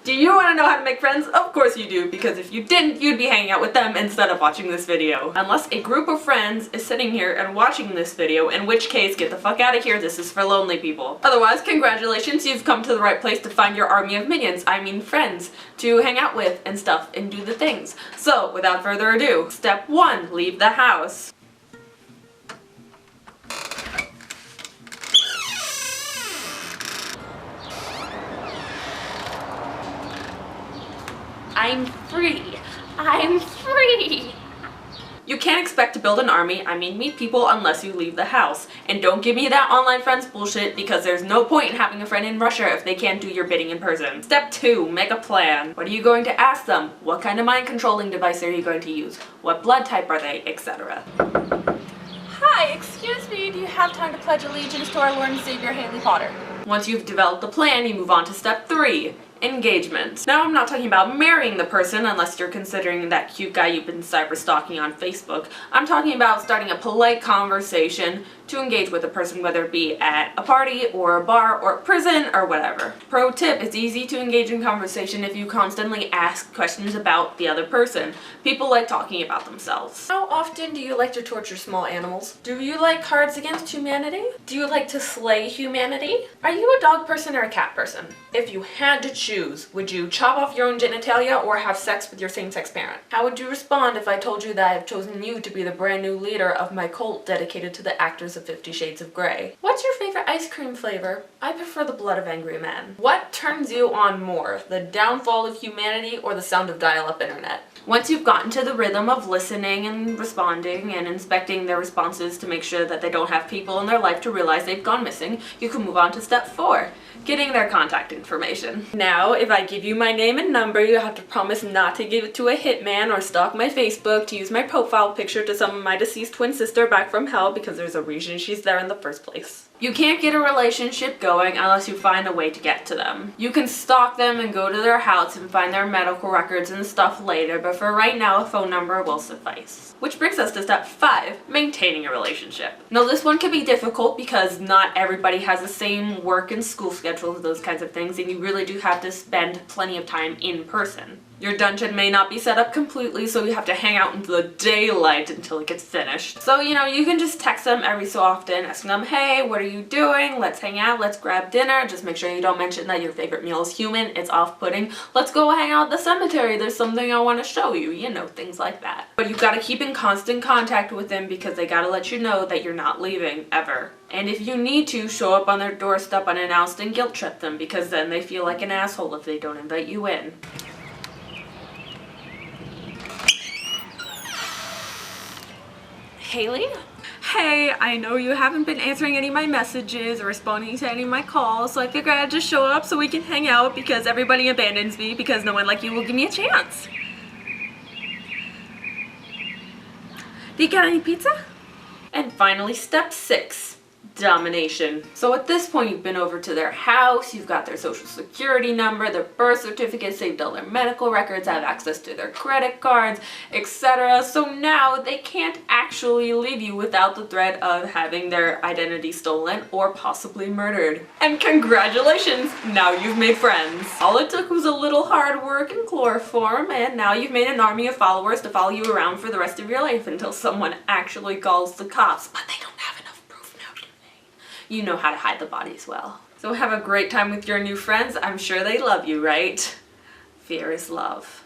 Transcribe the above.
Do you want to know how to make friends? Of course you do, because if you didn't, you'd be hanging out with them instead of watching this video. Unless a group of friends is sitting here and watching this video, in which case, get the fuck out of here, this is for lonely people. Otherwise, congratulations, you've come to the right place to find your army of minions, I mean friends, to hang out with and stuff and do the things. So, without further ado, step 1, leave the house. I'm free. I'm free. You can't expect to build an army, I mean meet people, unless you leave the house. And don't give me that online friends bullshit, because there's no point in having a friend in Russia if they can't do your bidding in person. Step 2, make a plan. What are you going to ask them? What kind of mind controlling device are you going to use? What blood type are they, etc. Hi, excuse me, do you have time to pledge allegiance to our Lord and Savior Haley Potter? Once you've developed a plan, you move on to step 3. Engagement. Now I'm not talking about marrying the person unless you're considering that cute guy you've been cyber stalking on Facebook. I'm talking about starting a polite conversation to engage with a person, whether it be at a party or a bar or a prison or whatever. Pro tip, it's easy to engage in conversation if you constantly ask questions about the other person. People like talking about themselves. How often do you like to torture small animals? Do you like Cards Against Humanity? Do you like to slay humanity? Are you a dog person or a cat person? If you had to choose, would you chop off your own genitalia or have sex with your same-sex parent? How would you respond if I told you that I've chosen you to be the brand new leader of my cult dedicated to the actors of 50 Shades of Grey? What's your favorite ice cream flavor? I prefer the blood of angry men. What turns you on more, the downfall of humanity or the sound of dial-up internet? Once you've gotten to the rhythm of listening and responding and inspecting their responses to make sure that they don't have people in their life to realize they've gone missing, you can move on to step 4, getting their contact information. Now, if I give you my name and number, you have to promise not to give it to a hitman or stalk my Facebook, to use my profile picture to summon my deceased twin sister back from hell, because there's a reason she's there in the first place. You can't get a relationship going unless you find a way to get to them. You can stalk them and go to their house and find their medical records and stuff later, but for right now, a phone number will suffice. Which brings us to step 5, maintaining a relationship. Now this one can be difficult because not everybody has the same work and school schedules, those kinds of things, and you really do have to spend plenty of time in person. Your dungeon may not be set up completely, so you have to hang out in the daylight until it gets finished. So, you know, you can just text them every so often, asking them, hey, what are you doing? Let's hang out, let's grab dinner. Just make sure you don't mention that your favorite meal is human, it's off-putting. Let's go hang out at the cemetery, there's something I want to show you, you know, things like that. But you've got to keep in constant contact with them because they got to let you know that you're not leaving, ever. And if you need to, show up on their doorstep unannounced and guilt trip them, because then they feel like an asshole if they don't invite you in. Haley? Hey, I know you haven't been answering any of my messages or responding to any of my calls, so I figured I'd just show up so we can hang out because everybody abandons me because no one like you will give me a chance. Do you got any pizza? And finally, step 6. Domination. So at this point you've been over to their house, you've got their social security number, their birth certificate, saved all their medical records, have access to their credit cards, etc. So now they can't actually leave you without the threat of having their identity stolen or possibly murdered. And congratulations! Now you've made friends. All it took was a little hard work and chloroform, and now you've made an army of followers to follow you around for the rest of your life until someone actually calls the cops. But they don't have enough. You know how to hide the bodies well. So have a great time with your new friends. I'm sure they love you, right? Fear is love.